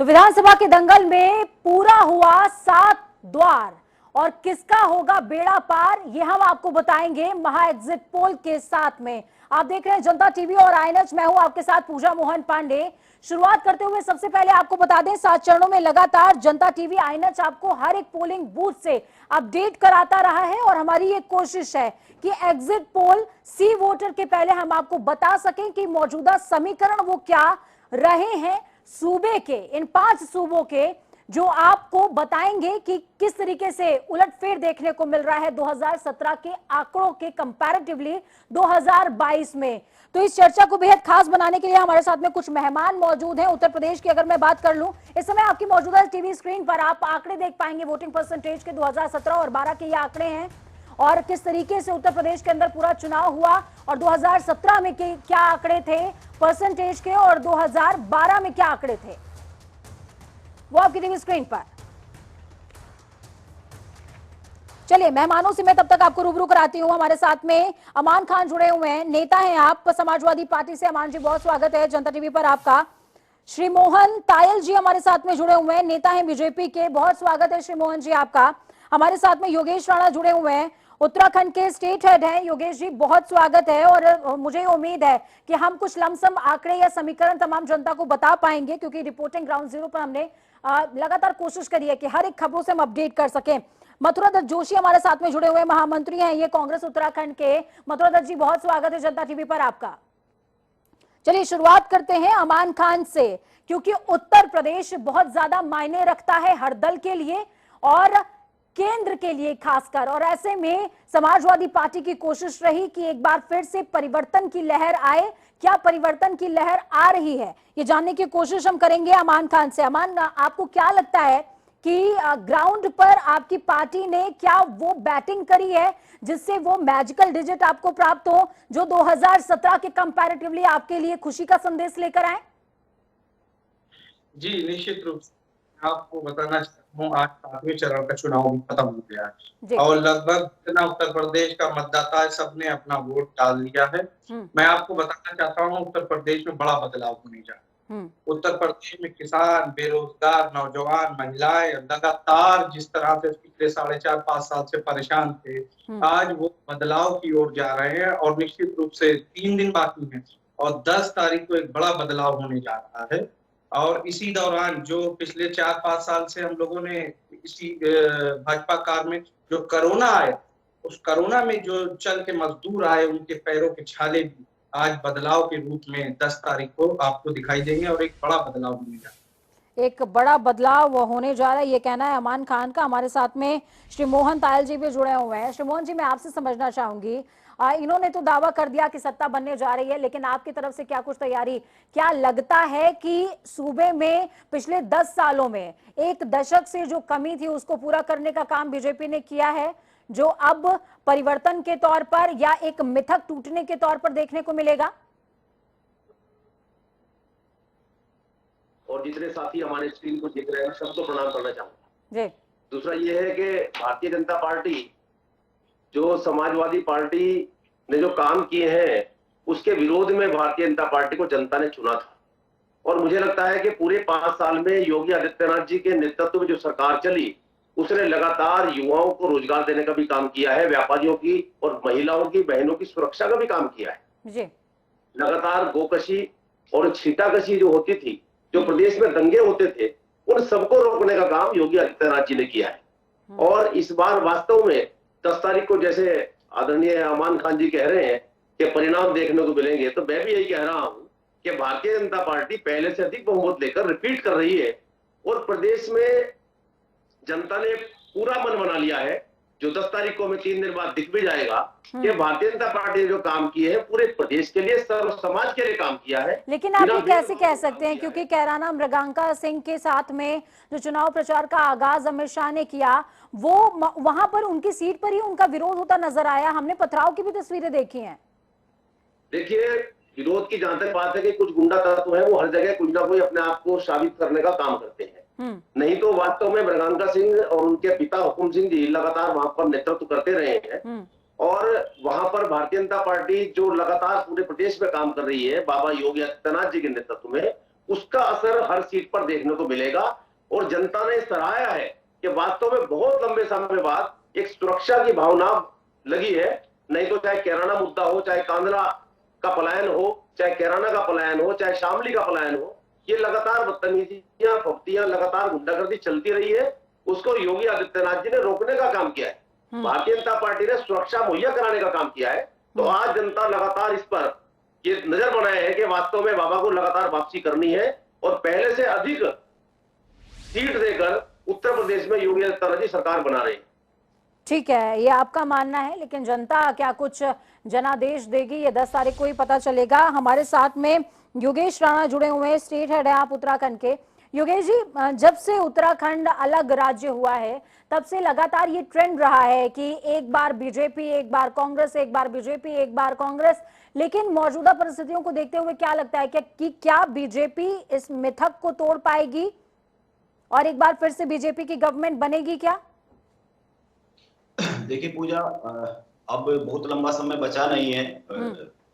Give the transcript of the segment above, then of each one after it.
तो विधानसभा के दंगल में पूरा हुआ 7 द्वार और किसका होगा बेड़ा पार, ये हम आपको बताएंगे महा एग्जिट पोल के साथ में। आप देख रहे हैं जनता टीवी और आईएनएच। मैं हूं आपके साथ पूजा मोहन पांडे। शुरुआत करते हुए सबसे पहले आपको बता दें 7 चरणों में लगातार जनता टीवी आईएनएच आपको हर एक पोलिंग बूथ से अपडेट कराता रहा है और हमारी ये कोशिश है कि एग्जिट पोल सी वोटर के पहले हम आपको बता सकें कि मौजूदा समीकरण वो क्या रहे हैं सूबे के, इन 5 सूबों के, जो आपको बताएंगे कि किस तरीके से उलटफेर देखने को मिल रहा है 2017 के आंकड़ों के कंपैरेटिवली 2022 में। तो इस चर्चा को बेहद खास बनाने के लिए हमारे साथ में कुछ मेहमान मौजूद हैं। उत्तर प्रदेश की अगर मैं बात कर लूं, इस समय आपकी मौजूदा टीवी स्क्रीन पर आप आंकड़े देख पाएंगे वोटिंग परसेंटेज के 2017 और 12 के ये आंकड़े हैं और किस तरीके से उत्तर प्रदेश के अंदर पूरा चुनाव हुआ और 2017 में क्या आंकड़े थे परसेंटेज के और 2012 में क्या आंकड़े थे, वो आपकी टीवी स्क्रीन पर। चलिए मेहमानों से मैं तब तक आपको रूबरू कराती हूँ। हमारे साथ में अमान खान जुड़े हुए हैं, नेता हैं आप समाजवादी पार्टी से। अमान जी बहुत स्वागत है जनता टीवी पर आपका। श्री मोहन तायल जी हमारे साथ में जुड़े हुए हैं, नेता हैं बीजेपी के। बहुत स्वागत है श्री मोहन जी आपका। हमारे साथ में योगेश राणा जुड़े हुए हैं, उत्तराखंड के स्टेट हेड हैं। योगेश जी बहुत स्वागत है और मुझे उम्मीद है कि हम कुछ लमसम आंकड़े या समीकरण तमाम जनता को बता पाएंगे, क्योंकि रिपोर्टिंग ग्राउंड जीरो पर हमने लगातार कोशिश करी है कि हर एक खबरों से हम अपडेट कर सकें। मथुरा दत्त जोशी हमारे साथ में जुड़े हुए महामंत्री हैं ये कांग्रेस उत्तराखंड के। मथुरा दत्त जी बहुत स्वागत है जनता टीवी पर आपका। चलिए शुरुआत करते हैं अमान खान से, क्योंकि उत्तर प्रदेश बहुत ज्यादा मायने रखता है हर दल के लिए और केंद्र के लिए खासकर, और ऐसे में समाजवादी पार्टी की कोशिश रही कि एक बार फिर से परिवर्तन की लहर आए। क्या परिवर्तन की लहर आ रही है, ये जानने की कोशिश हम करेंगे अमान खान से। अमान, आपको क्या लगता है कि ग्राउंड पर आपकी पार्टी ने क्या वो बैटिंग करी है जिससे वो मैजिकल डिजिट आपको प्राप्त हो जो 2017 के कंपैरेटिवली आपके लिए खुशी का संदेश लेकर आए? जी निश्चित रूप से आपको बताना चाहता हूँ, आज 7वें चरण का चुनाव भी खत्म हो गया है और लगभग जितना उत्तर प्रदेश का मतदाता है सबने अपना वोट डाल दिया है। मैं आपको बताना चाहता हूँ उत्तर प्रदेश में बड़ा बदलाव होने जा रहा है। उत्तर प्रदेश में किसान, बेरोजगार, नौजवान, महिलाएं लगातार जिस तरह से पिछले 4.5-5 साल से परेशान थे, आज वो बदलाव की ओर जा रहे हैं और निश्चित रूप से 3 दिन बाकी है और 10 तारीख को एक बड़ा बदलाव होने जा रहा है। और इसी दौरान जो पिछले 4-5 साल से हम लोगों ने इसी भाजपा काल में जो कोरोना आया, उस कोरोना में जो चल के मजदूर आए उनके पैरों के छाले भी आज बदलाव के रूप में 10 तारीख को आपको दिखाई देंगे और एक बड़ा बदलाव होने जा रहा है। एक बड़ा बदलाव होने जा रहा है, ये कहना है अमान खान का। हमारे साथ में श्री मोहन तायल जी भी जुड़े हुए हैं। श्री मोहन जी, मैं आपसे समझना चाहूंगी, इन्होंने तो दावा कर दिया कि सत्ता बनने जा रही है, लेकिन आपकी तरफ से क्या कुछ तैयारी, क्या लगता है कि सूबे में पिछले 10 सालों में 1 दशक से जो कमी थी उसको पूरा करने का काम बीजेपी ने किया है, जो अब परिवर्तन के तौर पर या एक मिथक टूटने के तौर पर देखने को मिलेगा? और जितने साथी हमारे स्क्रीन को देख रहे हैं सबको प्रणाम करना चाहूंगा। दूसरा ये है कि भारतीय जनता पार्टी, जो समाजवादी पार्टी ने जो काम किए हैं उसके विरोध में भारतीय जनता पार्टी को जनता ने चुना था और मुझे लगता है कि पूरे 5 साल में योगी आदित्यनाथ जी के नेतृत्व में जो सरकार चली उसने लगातार युवाओं को रोजगार देने का भी काम किया है, व्यापारियों की और महिलाओं की, बहनों की सुरक्षा का भी काम किया है। लगातार गोकशी और छींटाकशी जो होती थी, जो प्रदेश में दंगे होते थे, उन सबको रोकने का काम योगी आदित्यनाथ जी ने किया है। और इस बार वास्तव में 10 तारीख को जैसे आदरणीय अमान खान जी कह रहे हैं कि परिणाम देखने को मिलेंगे, तो मैं भी यही कह रहा हूं कि भारतीय जनता पार्टी पहले से अधिक बहुमत लेकर रिपीट कर रही है और प्रदेश में जनता ने पूरा मन बना लिया है, जो 10 तारीख को हमें 3 दिन बाद दिख भी जाएगा कि भारतीय जनता पार्टी ने जो काम किए हैं पूरे प्रदेश के लिए, सर्व समाज के लिए काम किया है। लेकिन आप ये कैसे कह सकते हैं, क्योंकि कैराना मृगांका सिंह के साथ में जो चुनाव प्रचार का आगाज अमित शाह ने किया, वो वहां पर उनकी सीट पर ही उनका विरोध होता नजर आया। हमने पथराव की भी तस्वीरें देखी हैं। देखिए, विरोध की जहां तक बात है कि कुछ गुंडा तत्व है वो हर जगह कुछ ना कोई अपने आप को साबित करने का काम करते हैं, नहीं तो वास्तव में मृगांका सिंह और उनके पिता हुकुम सिंह जी लगातार वहां पर नेतृत्व करते रहे हैं और वहां पर भारतीय जनता पार्टी जो लगातार पूरे प्रदेश में काम कर रही है बाबा योगी आदित्यनाथ जी के नेतृत्व में, उसका असर हर सीट पर देखने को मिलेगा। और जनता ने सराहाया है कि वास्तव में बहुत लंबे समय बाद एक सुरक्षा की भावना लगी है। नहीं तो चाहे कैराना मुद्दा हो, चाहे कांधला का पलायन हो, चाहे कैराना का पलायन हो, चाहे शामली का पलायन हो, ये लगातार बदतमीजियां, फप्तियां, लगातार गुंडागर्दी चलती रही है। उसको योगी आदित्यनाथ जी ने रोकने का काम किया है। भारतीय जनता पार्टी ने सुरक्षा मुहैया कराने का काम किया है। तो आज जनता लगातार इस पर ये नजर बनाए है कि वास्तव में बाबा को लगातार वापसी करनी है और पहले से अधिक सीट देकर उत्तर प्रदेश में योगी आदित्यनाथ जी सरकार बना रहे हैं। ठीक है, ये आपका मानना है, लेकिन जनता क्या कुछ जनादेश देगी, ये 10 तारीख को ही पता चलेगा। हमारे साथ में योगेश राणा जुड़े हुए हैं, स्टेट हेड है आप उत्तराखंड के। योगेश जी, जब से उत्तराखंड अलग राज्य हुआ है तब से लगातार ये ट्रेंड रहा है कि एक बार बीजेपी, एक बार कांग्रेस, एक बार बीजेपी, एक बार कांग्रेस। लेकिन मौजूदा परिस्थितियों को देखते हुए क्या लगता है कि क्या बीजेपी इस मिथक को तोड़ पाएगी और एक बार फिर से बीजेपी की गवर्नमेंट बनेगी क्या? देखिए पूजा, अब बहुत लंबा समय बचा नहीं है।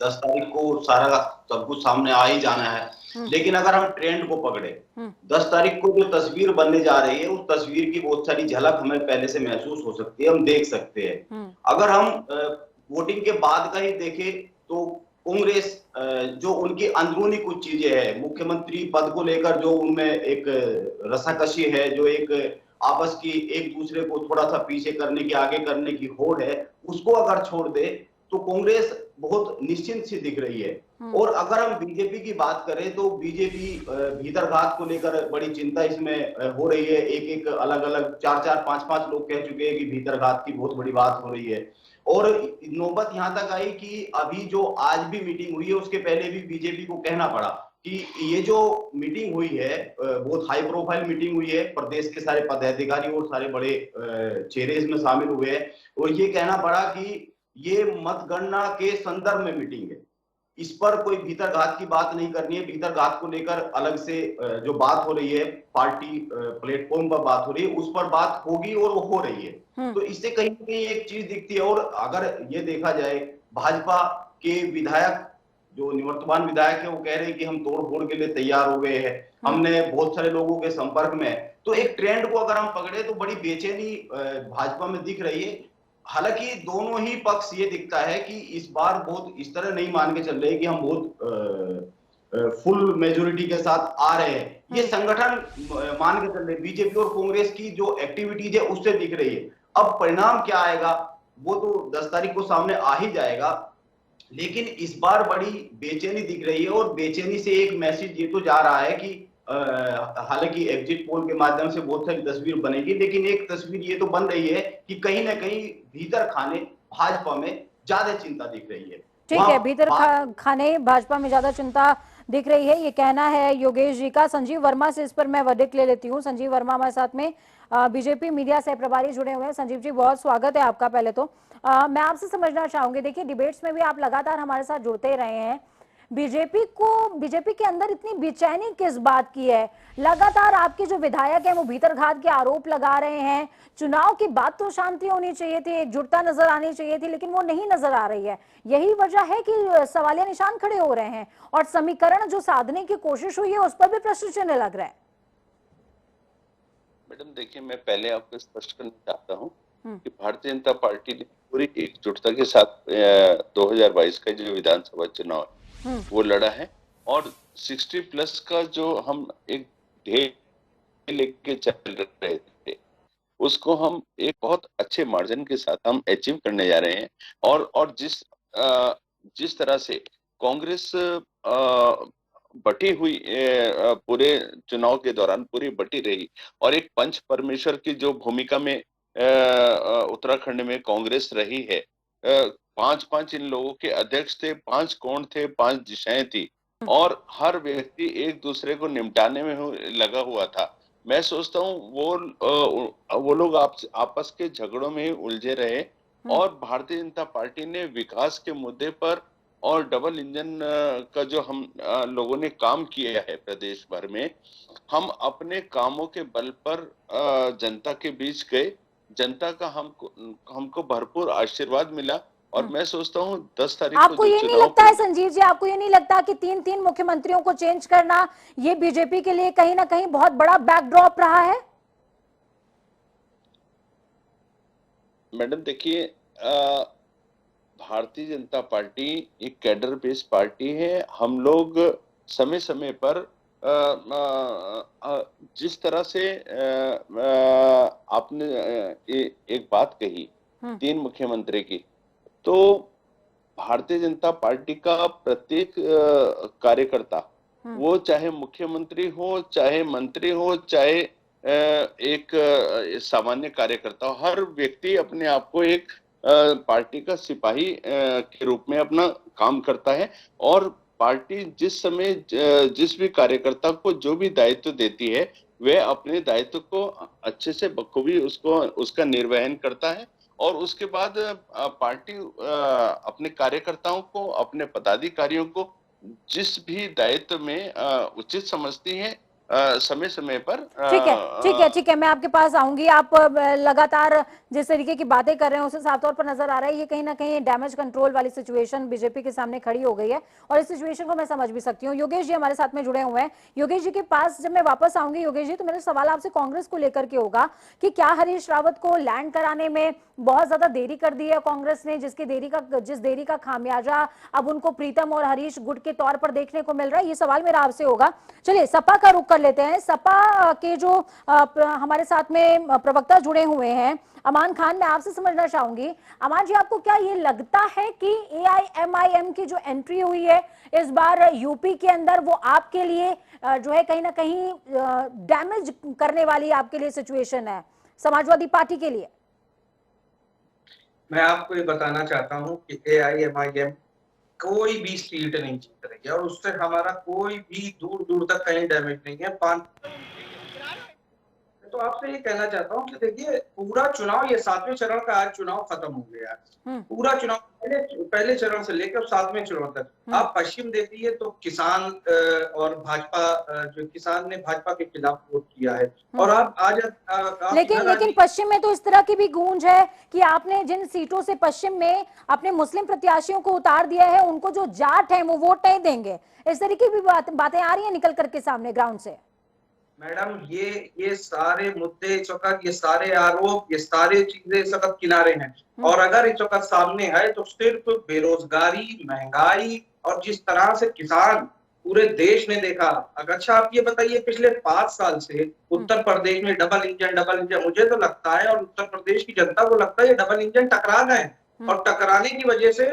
10 तारीख को सारा सब कुछ सामने आ ही जाना है। लेकिन अगर हम ट्रेंड को पकड़े, 10 तारीख को जो तस्वीर बनने जा रही है, उस तस्वीर की बहुत सारी झलक हमें पहले से महसूस हो सकती है, हम देख सकते हैं। अगर हम वोटिंग के बाद का ही देखें तो कांग्रेस जो उनकी अंदरूनी कुछ चीजें हैं, मुख्यमंत्री पद को लेकर जो उनमें एक रसाकशी है, जो एक आपस की एक दूसरे को थोड़ा सा पीछे करने की, आगे करने की होड़ है, उसको अगर छोड़ दे तो कांग्रेस बहुत निश्चिंत सी दिख रही है। और अगर हम बीजेपी की बात करें तो बीजेपी भीतरघात को लेकर बड़ी चिंता इसमें हो रही है। एक एक अलग अलग 4-4, 5-5 लोग कह चुके हैं कि भीतरघात की बहुत बड़ी बात हो रही है। और नौबत यहां तक आई कि अभी जो आज भी मीटिंग हुई है उसके पहले भी बीजेपी को कहना पड़ा कि ये जो मीटिंग हुई है, बहुत हाई प्रोफाइल मीटिंग हुई है, प्रदेश के सारे पदाधिकारी और सारे बड़े चेहरे इसमें शामिल हुए हैं। और ये कहना पड़ा कि ये मतगणना के संदर्भ में मीटिंग है, इस पर कोई भीतरघात की बात नहीं करनी है। भीतरघात को लेकर अलग से जो बात हो रही है, पार्टी प्लेटफॉर्म पर बात हो रही है, उस पर बात होगी और वो हो रही है। तो इससे कहीं ना कहीं एक चीज दिखती है। और अगर ये देखा जाए, भाजपा के विधायक जो निवर्तमान विधायक है वो कह रहे हैं कि हम तोड़ फोड़ के लिए तैयार हो गए हैं, हमने बहुत सारे लोगों के संपर्क में। तो एक ट्रेंड को अगर हम पकड़े तो बड़ी बेचैनी भाजपा में दिख रही है। हालांकि दोनों ही पक्ष ये दिखता है कि इस बार बहुत इस तरह नहीं मान के चल रहे कि हम बहुत फुल मेजोरिटी के साथ आ रहे हैं। ये संगठन मान के चल रहे, बीजेपी और कांग्रेस की जो एक्टिविटीज है उससे दिख रही है। अब परिणाम क्या आएगा वो तो 10 तारीख को सामने आ ही जाएगा। लेकिन इस बार बड़ी बेचैनी दिख रही है और बेचैनी से एक मैसेज ये तो जा रहा है कि हालांकि एग्जिट पोल के माध्यम से बहुत सारी तस्वीर बनेगी, लेकिन एक तस्वीर ये तो बन रही है कि कहीं ना कहीं भीतर खाने भाजपा में ज्यादा चिंता दिख रही है। ठीक है, भीतर खाने भाजपा में ज्यादा चिंता दिख रही है, ये कहना है योगेश जी का। संजीव वर्मा से इस पर मैं वर्डिक्ट ले लेती हूँ। संजीव वर्मा हमारे साथ में बीजेपी मीडिया सह प्रभारी जुड़े हुए हैं। संजीव जी, बहुत स्वागत है आपका। पहले तो मैं आपसे समझना चाहूंगी, देखिए डिबेट्स में भी आप लगातार हमारे साथ जुड़ते रहे हैं, बीजेपी के अंदर इतनी बेचैनी किस बात की है? लगातार आपके जो विधायक हैं वो भीतरघात के आरोप लगा रहे हैं। चुनाव के बाद तो शांति होनी चाहिए थी, एकजुटता नजर आनी चाहिए थी, लेकिन वो नहीं नजर आ रही है। यही वजह है कि सवालिया निशान खड़े हो रहे हैं और समीकरण जो साधने की कोशिश हुई है उस पर भी प्रश्न चिन्ह लग रहा है। मैडम देखिए, मैं पहले आपको स्पष्ट करना चाहता हूँ कि भारतीय जनता पार्टी ने पूरी एकजुटता के साथ 2022 का जो विधानसभा चुनाव वो लड़ा है और 60+ का जो हम एक ध्येय लेके चल रहे थे उसको हम एक बहुत अच्छे मार्जिन के साथ हम अचीव करने जा रहे हैं। और जिस तरह से कांग्रेस बटी हुई पूरे चुनाव के दौरान पूरी बटी रही और एक पंच परमेश्वर की जो भूमिका में उत्तराखंड में कांग्रेस रही है, 5-5 इन लोगों के अध्यक्ष थे, 5 कोण थे, 5 दिशाएं थी और हर व्यक्ति एक दूसरे को निपटाने में लगा हुआ था। मैं सोचता हूँ वो लोग आपस के झगड़ों में ही उलझे रहे और भारतीय जनता पार्टी ने विकास के मुद्दे पर और डबल इंजन का जो हम लोगों ने काम किया है प्रदेश भर में, हम अपने कामों के बल पर जनता के बीच गए। जनता का हमको भरपूर आशीर्वाद मिला और मैं सोचता हूँ 10 तारीख आपको को जो ये नहीं चुनाव लगता है संजीव जी, आपको ये नहीं लगता कि 3 मुख्यमंत्रियों को चेंज करना ये बीजेपी के लिए कहीं ना कहीं बहुत बड़ा बैकड्रॉप रहा है? मैडम देखिए, भारतीय जनता पार्टी एक कैडर बेस्ड पार्टी है। हम लोग समय समय पर जिस तरह से आपने एक बात कही 3 मुख्यमंत्री की, तो भारतीय जनता पार्टी का प्रत्येक कार्यकर्ता, वो चाहे मुख्यमंत्री हो, चाहे मंत्री हो, चाहे एक सामान्य कार्यकर्ता हो, हर व्यक्ति अपने आप को एक पार्टी का सिपाही के रूप में अपना काम करता है। और पार्टी जिस समय जिस भी कार्यकर्ता को जो भी दायित्व देती है, वह अपने दायित्व को अच्छे से बखूबी उसका निर्वहन करता है। और उसके बाद पार्टी अपने कार्यकर्ताओं को, अपने पदाधिकारियों को जिस भी दायित्व में उचित समझती है, समय समय पर ठीक है, मैं आपके पास आऊंगी। आप लगातार जिस तरीके की बातें कर रहे हैं उससे साफ तौर पर नजर आ रहा है ये कहीं ना कहीं डैमेज कंट्रोल वाली सिचुएशन बीजेपी के सामने खड़ी हो गई है, और इस सिचुएशन को मैं समझ भी सकती हूँ। योगेश जी हमारे साथ में जुड़े हुए हैं। योगेश जी के पास जब मैं वापस आऊंगी, योगेश जी, तो मेरा सवाल आपसे कांग्रेस को लेकर के होगा कि क्या हरीश रावत को लैंड कराने में बहुत ज्यादा देरी कर दी है कांग्रेस ने, जिस देरी का खामियाजा अब उनको प्रीतम और हरीश गुट के तौर पर देखने को मिल रहा है? ये सवाल मेरा आपसे होगा। चलिए सपा का रुख कर लेते हैं। सपा के जो हमारे साथ में प्रवक्ता जुड़े हुए हैं अमान खान, मैं आपसे समझना चाहूंगी, अमान जी, आपको क्या ये लगता है कि AIMIM की जो एंट्री हुई है इस बार यूपी के अंदर, वो आपके लिए जो है कहीं ना कहीं डैमेज करने वाली आपके लिए सिचुएशन है समाजवादी पार्टी के लिए? मैं आपको ये बताना चाहता हूँ कि AIMIM कोई भी सीट नहीं जीत रही है, और उससे हमारा कोई भी दूर दूर तक कहीं डैमेज नहीं है। तो आपसे ये कहना चाहता हूँ कि देखिए, पूरा चुनाव, ये 7वें चरण का आज चुनाव खत्म हो गया है। पूरा चुनाव पहले चरण से लेकर 7वें चरण तक आप पश्चिम देखिए तो किसान और भाजपा, जो किसान ने भाजपा के खिलाफ वोट किया है, और आप आज लेकिन पश्चिम में तो इस तरह की भी गूंज है कि आपने जिन सीटों से पश्चिम में अपने मुस्लिम प्रत्याशियों को उतार दिया है, उनको जो जाट है वो वोट नहीं देंगे। इस तरीके की भी बातें आ रही है निकल करके सामने ग्राउंड से। मैडम, ये सारे मुद्दे इस वक्त, ये सारे आरोप, ये सारे चीजें इस वक्त किनारे हैं, और अगर इस वक्त सामने है तो सिर्फ बेरोजगारी, महंगाई, और जिस तरह से किसान पूरे देश ने देखा। अच्छा, आप ये बताइए, पिछले 5 साल से उत्तर प्रदेश में डबल इंजन, मुझे तो लगता है, और उत्तर प्रदेश की जनता को लगता है, ये डबल इंजन टकरा गए, और टकराने की वजह से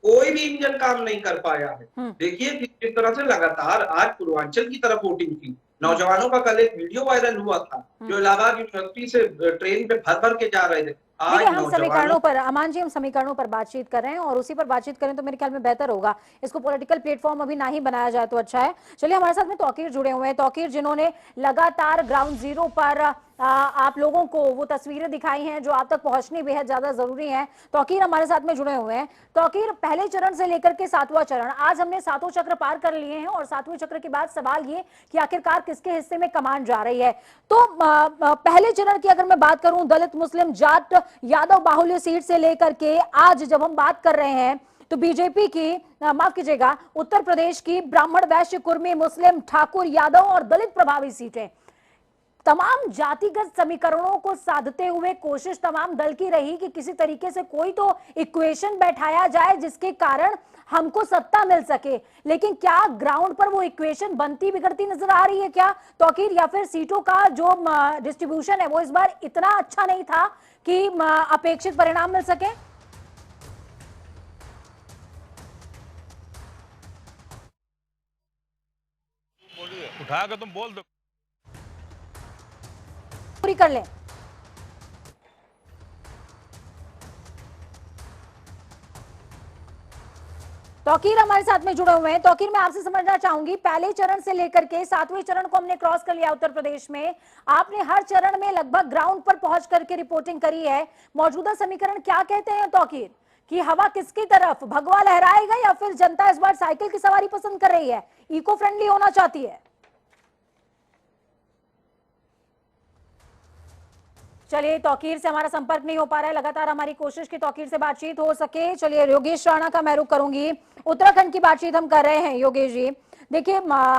कोई भी इंजन काम नहीं कर पाया है। देखिए किस तरह से लगातार आज पूर्वांचल की तरफ वोटिंग थी। नौजवानों का कल एक वीडियो वायरल हुआ था, जो इलाहाबाद यूनिवर्सिटी से ट्रेन पे भर भर के जा रहे थे। देखिए, हम समीकरणों पर, अमान जी, हम समीकरणों पर बातचीत कर रहे हैं, और उसी पर बातचीत करें तो मेरे ख्याल में बेहतर होगा। इसको पॉलिटिकल प्लेटफॉर्म अभी ना ही बनाया जाए तो अच्छा है। चलिए, हमारे साथ में तौकीर जुड़े हुए हैं। तौकीर, जिन्होंने लगातार ग्राउंड जीरो पर आप लोगों को वो तस्वीरें दिखाई हैं जो आप तक पहुंचनी बेहद ज्यादा जरूरी है। तौकीर हमारे साथ में जुड़े हुए हैं। तौकीर, पहले चरण से लेकर के 7वां चरण, आज हमने 7 चक्र पार कर लिए हैं, और 7वें चक्र के बाद सवाल ये कि आखिरकार किसके हिस्से में कमान जा रही है। तो पहले चरण की अगर मैं बात करूं, दलित, मुस्लिम, जाट, यादव बाहुल्य सीट से लेकर के आज जब हम बात कर रहे हैं, तो बीजेपी की, माफ कीजिएगा, उत्तर प्रदेश की ब्राह्मण, वैश्य, कुर्मी, मुस्लिम, ठाकुर, यादव और दलित प्रभावी सीटें, तमाम जातिगत समीकरणों को साधते हुए कोशिश तमाम दल की रही कि किसी तरीके से कोई तो इक्वेशन बैठाया जाए जिसके कारण हमको सत्ता मिल सके। लेकिन क्या ग्राउंड पर वो इक्वेशन बनती बिगड़ती नजर आ रही है क्या तौकीर, या फिर सीटों का जो डिस्ट्रीब्यूशन है वो इस बार इतना अच्छा नहीं था कि अपेक्षित परिणाम मिल सके? उठा के तुम बोल दो, पूरी कर लें। तौकीर हमारे साथ में जुड़े हुए हैं। तौकीर, मैं आपसे समझना चाहूंगी, पहले चरण से लेकर के 7वें चरण को हमने क्रॉस कर लिया उत्तर प्रदेश में, आपने हर चरण में लगभग ग्राउंड पर पहुंच करके रिपोर्टिंग करी है। मौजूदा समीकरण क्या कहते हैं तौकीर, कि हवा किसकी तरफ, भगवा लहराएगा या फिर जनता इस बार साइकिल की सवारी पसंद कर रही है, इको फ्रेंडली होना चाहती है? चलिए, तौकीर से हमारा संपर्क नहीं हो पा रहा है, लगातार हमारी कोशिश की तौकीर से बातचीत हो सके। चलिए, योगेश राणा का मैं रुख करूंगी। उत्तराखंड की बातचीत हम कर रहे हैं। योगेश जी, देखिए,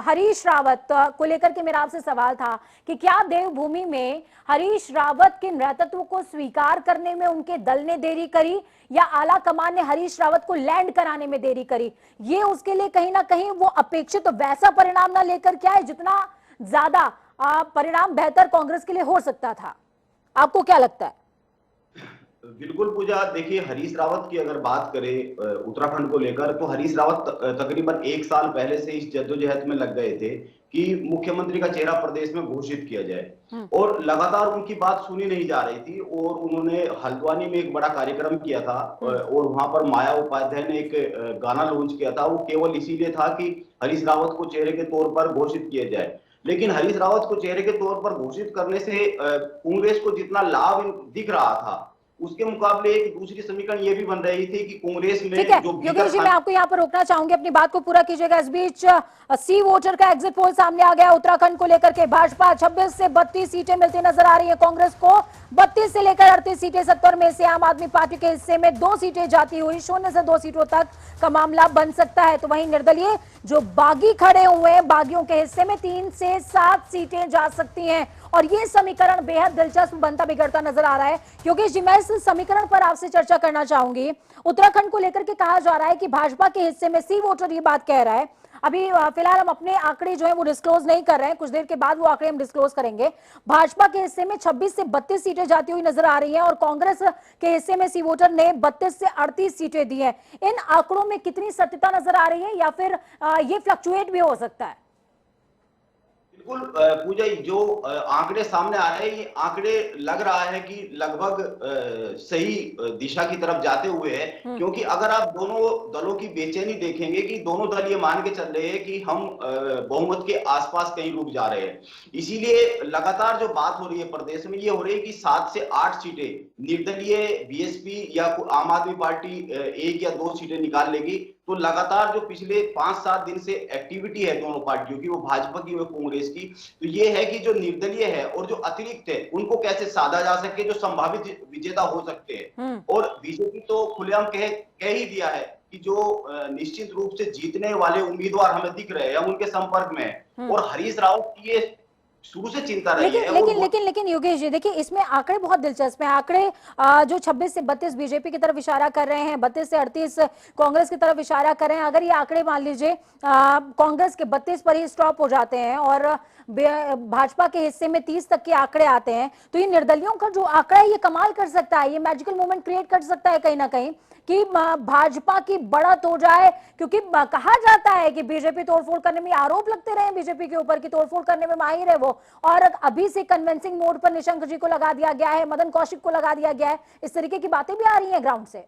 हरीश रावत को लेकर के मेरा आपसे सवाल था कि क्या देवभूमि में हरीश रावत के नेतृत्व को स्वीकार करने में उनके दल ने देरी करी या आला कमान ने हरीश रावत को लैंड कराने में देरी करी? ये उसके लिए कहीं ना कहीं वो अपेक्षित तो वैसा परिणाम ना लेकर के आए जितना ज्यादा परिणाम बेहतर कांग्रेस के लिए हो सकता था। आपको क्या लगता है? बिल्कुल पूजा, देखिए हरीश रावत की अगर बात करें उत्तराखंड को लेकर, तो हरीश रावत तकरीबन 1 साल पहले से इस जद्दोजहद में लग गए थे कि मुख्यमंत्री का चेहरा प्रदेश में घोषित किया जाए, और लगातार उनकी बात सुनी नहीं जा रही थी। और उन्होंने हल्द्वानी में एक बड़ा कार्यक्रम किया था और वहां पर माया उपाध्याय ने एक गाना लॉन्च किया था। वो केवल इसीलिए था कि हरीश रावत को चेहरे के तौर पर घोषित किया जाए। लेकिन हरीश रावत को चेहरे के तौर पर घोषित करने से कांग्रेस को जितना लाभ दिख रहा था, उसके मुकाबले एक दूसरी समीकरण ये भी बन रही थी कि कांग्रेस में जो योगेश जी, मैं आपको यहाँ पर रोकना चाहूंगी, अपनी बात को पूरा कीजिएगा। इस बीच सी वोटर का एग्जिट पोल सामने आ गया उत्तराखंड को लेकर के। भाजपा 26 से 32 सीटें मिलती नजर आ रही है कांग्रेस को। 32 से लेकर 38 सीटें, 70 में से आम आदमी पार्टी के हिस्से में 2 सीटें जाती हुई 0 से 2 सीटों तक का मामला बन सकता है। तो वहीं निर्दलीय जो बागी खड़े हुए हैं, बागियों के हिस्से में 3 से 7 सीटें जा सकती हैं और ये समीकरण बेहद दिलचस्प बनता बिगड़ता नजर आ रहा है। योगेश जी, मैं इस समीकरण पर आपसे चर्चा करना चाहूंगी। उत्तराखंड को लेकर के कहा जा रहा है कि भाजपा के हिस्से में सी वोटर ये बात कह रहा है। अभी फिलहाल हम अपने आंकड़े जो है वो डिस्क्लोज नहीं कर रहे हैं, कुछ देर के बाद वो आंकड़े हम डिस्क्लोज करेंगे। भाजपा के हिस्से में 26 से 32 सीटें जाती हुई नजर आ रही हैं और कांग्रेस के हिस्से में सी वोटर ने 32 से 38 सीटें दी हैं। इन आंकड़ों में कितनी सत्यता नजर आ रही है या फिर ये फ्लक्चुएट भी हो सकता है? बिल्कुल पूजा, जो आंकड़े सामने आ रहे हैं, ये आंकड़े लग रहा है कि लगभग सही दिशा की तरफ जाते हुए है। क्योंकि अगर आप दोनों दलों की बेचैनी देखेंगे कि दोनों दल ये मान के चल रहे हैं कि हम बहुमत के आसपास कहीं रुक जा रहे हैं। इसीलिए लगातार जो बात हो रही है प्रदेश में, ये हो रही है कि 7 से 8 सीटें निर्दलीय बीएसपी या आम आदमी पार्टी 1 या 2 सीटें निकाल लेगी। तो लगातार जो पिछले 5-7 दिन से एक्टिविटी है दोनों पार्टियों की, वो भाजपा की वो कांग्रेस की, तो ये है कि जो निर्दलीय है और जो अतिरिक्त है उनको कैसे साधा जा सके, जो संभावित विजेता हो सकते हैं। और बीजेपी तो खुलेआम कह ही दिया है कि जो निश्चित रूप से जीतने वाले उम्मीदवार हमें दिख रहे हैं, हम उनके संपर्क में हैं। और हरीश रावत की ये शुरू से चिंता रही है। लेकिन योगेश जी, देखिए, इसमें आंकड़े बहुत दिलचस्प हैं। आंकड़े जो 26 से 32 बीजेपी की तरफ इशारा कर रहे हैं, 32 से 38 कांग्रेस की तरफ इशारा कर रहे हैं। अगर ये आंकड़े मान लीजिए कांग्रेस के 32 पर ही स्टॉप हो जाते हैं और भाजपा के हिस्से में 30 तक के आंकड़े आते हैं, तो ये निर्दलियों का जो आंकड़ा है ये कमाल कर सकता है, ये मैजिकल मोमेंट क्रिएट कर सकता है कहीं ना कहीं कि भाजपा की बढ़त हो जाए। क्योंकि कहा जाता है कि बीजेपी तोड़फोड़ करने में, आरोप लगते रहे बीजेपी के ऊपर कि तोड़फोड़ करने में माहिर है वो, और अभी से कन्विंसिंग मोड पर निशंक जी को लगा दिया गया है, मदन कौशिक को लगा दिया गया है, इस तरीके की बातें भी आ रही हैं ग्राउंड से।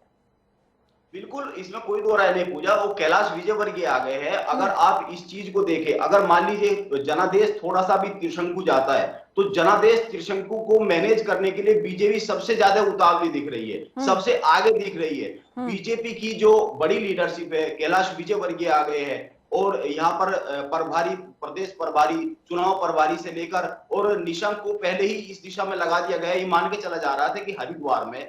बिल्कुल, इसमें कोई दो राय नहीं पूजा, वो कैलाश विजयवर्गीय आ गए हैं। अगर आप इस चीज को देखें, अगर मान लीजिए जनादेश थोड़ा सा भी त्रिशंकु जाता है, तो जनादेश त्रिशंकु को मैनेज करने के लिए बीजेपी सबसे ज्यादा उतावली दिख रही है, सबसे आगे दिख रही है। बीजेपी की जो बड़ी लीडरशिप है, कैलाश विजयवर्गीय आ गए हैं और यहाँ पर प्रभारी, प्रदेश प्रभारी, चुनाव प्रभारी से लेकर, और निशंक को पहले ही इस दिशा में लगा दिया गया। ये मान के चला जा रहा था कि हरिद्वार में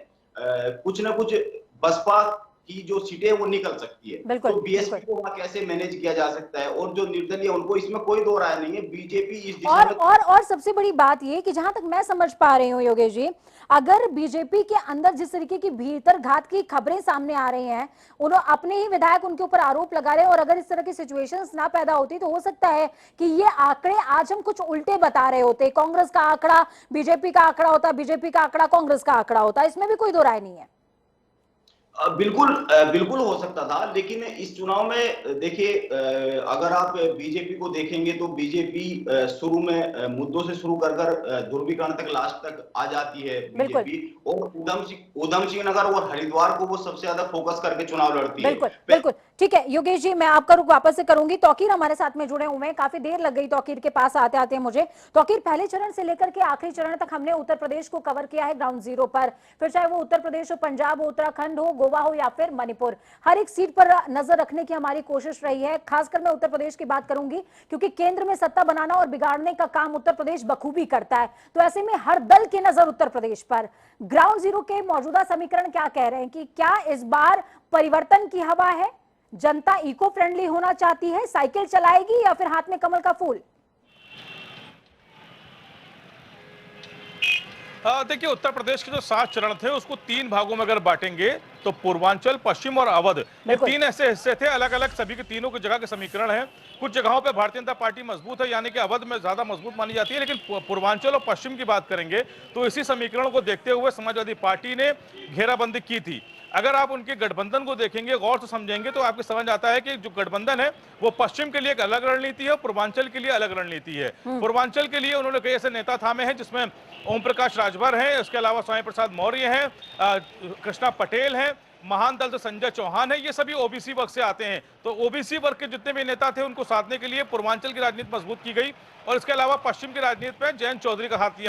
कुछ न कुछ बसपा की जो सीटें वो निकल सकती है। तो बीएसपी को वहां कैसे मैनेज किया जा सकता है, और जो निर्दलीय उनको, इसमें कोई दो राय नहीं है। बीजेपी इस दिशा में और सबसे बड़ी बात ये कि जहां तक मैं समझ पा रही हूँ योगेश जी, अगर बीजेपी के अंदर जिस तरीके की भीतर घात की खबरें सामने आ रही हैं, उन्होंने अपने ही विधायक उनके ऊपर आरोप लगा रहे हैं, और अगर इस तरह की सिचुएशंस ना पैदा होती तो हो सकता है कि ये आंकड़े आज हम कुछ उल्टे बता रहे होते, कांग्रेस का आंकड़ा बीजेपी का आंकड़ा होता, बीजेपी का आंकड़ा कांग्रेस का आंकड़ा होता। इसमें भी कोई दो राय नहीं है। बिल्कुल हो सकता था, लेकिन इस चुनाव में देखिए, अगर आप बीजेपी को देखेंगे तो बीजेपी शुरू में मुद्दों से शुरू कर ध्रुवीकरण तक, लास्ट तक आ जाती है बीजेपी, और उधम सिंह नगर और हरिद्वार को वो सबसे ज्यादा फोकस करके चुनाव लड़ती है। बिल्कुल ठीक है योगेश जी, मैं आपका रुख वापस से करूंगी। तौकीर हमारे साथ में जुड़े हुए हैं, काफी देर लग गई तौकीर के पास आते आते मुझे। तौकीर, पहले चरण से लेकर के आखिरी चरण तक हमने उत्तर प्रदेश को कवर किया है ग्राउंड जीरो पर, फिर चाहे वो उत्तर प्रदेश हो, पंजाब हो, उत्तराखंड हो, गोवा हो या फिर मणिपुर, हर एक सीट पर नजर रखने की हमारी कोशिश रही है। खासकर मैं उत्तर प्रदेश की बात करूंगी क्योंकि केंद्र में सत्ता बनाना और बिगाड़ने का काम उत्तर प्रदेश बखूबी करता है। तो ऐसे में हर दल की नजर उत्तर प्रदेश पर। ग्राउंड जीरो के मौजूदा समीकरण क्या कह रहे हैं कि क्या इस बार परिवर्तन की हवा है? जनता इको फ्रेंडली होना चाहती है, साइकिल चलाएगी या फिर हाथ में कमल का फूल? देखिए, उत्तर प्रदेश के जो 7 चरण थे उसको 3 भागों में अगर बांटेंगे तो पूर्वांचल, पश्चिम और अवध, ये 3 ऐसे हिस्से थे। अलग अलग सभी के तीनों की जगह के समीकरण हैं। कुछ जगहों पे भारतीय जनता पार्टी मजबूत है, यानी कि अवध में ज्यादा मजबूत मानी जाती है, लेकिन पूर्वांचल और पश्चिम की बात करेंगे तो इसी समीकरण को देखते हुए समाजवादी पार्टी ने घेराबंदी की थी। अगर आप उनके गठबंधन को देखेंगे, गौर से समझेंगे तो आपको समझ आता है कि जो गठबंधन है वो पश्चिम के लिए एक अलग रणनीति है, पूर्वांचल के लिए अलग रणनीति है। पूर्वांचल के लिए उन्होंने कई ऐसे नेता थामे हैं जिसमें ओम प्रकाश राजभर हैं, इसके अलावा स्वामी प्रसाद मौर्य हैं, कृष्णा पटेल हैं, महान दल से संजय चौहान है, ये सभी ओबीसी वर्ग से आते हैं। तो ओबीसी वर्ग के जितने भी नेता थे उनको साधने के लिए पूर्वांचल की राजनीति मजबूत की गई और इसके अलावा पश्चिम की राजनीति में जयंत चौधरी का साथ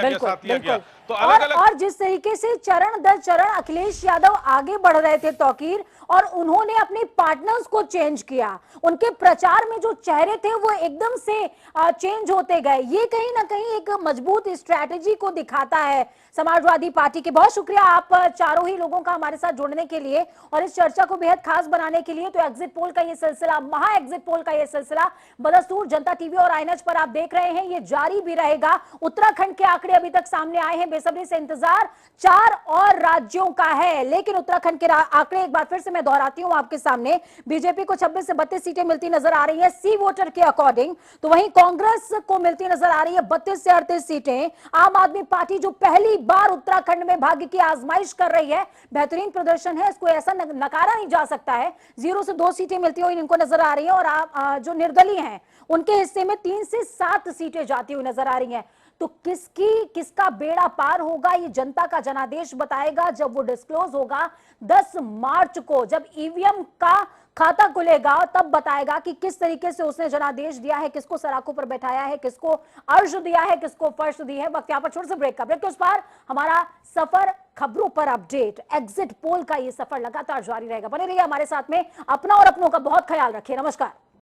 लिया गया। तो अलग अलग और जिस तरीके से चरण दर चरण अखिलेश यादव आगे बढ़ रहे थे तौकीर, और उन्होंने अपने पार्टनर्स को चेंज किया, उनके प्रचार में जो चेहरे थे वो एकदम से चेंज होते गए। ये कहीं ना कहीं एक मजबूत स्ट्रैटेजी को दिखाता है समाजवादी पार्टी के। बहुत शुक्रिया आप चारों ही लोगों का हमारे साथ जुड़ने के लिए और इस चर्चा को बेहद खास बनाने के लिए। तो एग्जिट पोल का ये सिलसिला, महा एग्जिट पोल का ये सिलसिला बदस्तूर जनता टीवी और आईएनएच पर आप देख रहे हैं, ये जारी भी रहेगा। उत्तराखंड के आंकड़े अभी तक सामने आए हैं, बेसब्री से इंतजार 4 और राज्यों का है, लेकिन उत्तराखंड के आंकड़े एक बार फिर से मैं दोहराती हूं आपके सामने। बीजेपी को 26 से 32 सीटें मिलती नजर आ रही है सी वोटर के अकॉर्डिंग, तो वहीं कांग्रेस को मिलती नजर आ रही है 32 से 38 सीटें। आम आदमी पार्टी जो पहली बार उत्तराखंड में भाग्य की आजमाइश कर रही है, बेहतरीन प्रदर्शन है, इसको ऐसा नकारा नहीं जा सकता है। 0 से 2 सीटें मिलती हुई इनको नजर आ रही है और जो निर्दलीय हैं उनके हिस्से में 3 से 7 सीटें जाती हुई नजर आ रही हैं। तो किसका बेड़ा पार होगा ये जनता का जनादेश बताएगा जब वो डिस्क्लोज होगा 10 मार्च को, जब ईवीएम का खाता खुलेगा तब बताएगा कि किस तरीके से उसने जनादेश दिया है, किसको सराखों पर बैठाया है, किसको अर्श दिया है, किसको फर्श दी है। वक्त यहाँ पर छोटे से ब्रेक के उस पार हमारा सफर खबरों पर अपडेट, एग्जिट पोल का ये सफर लगातार जारी रहेगा। बने रहिए हमारे साथ में, अपना और अपनों का बहुत ख्याल रखिए। नमस्कार।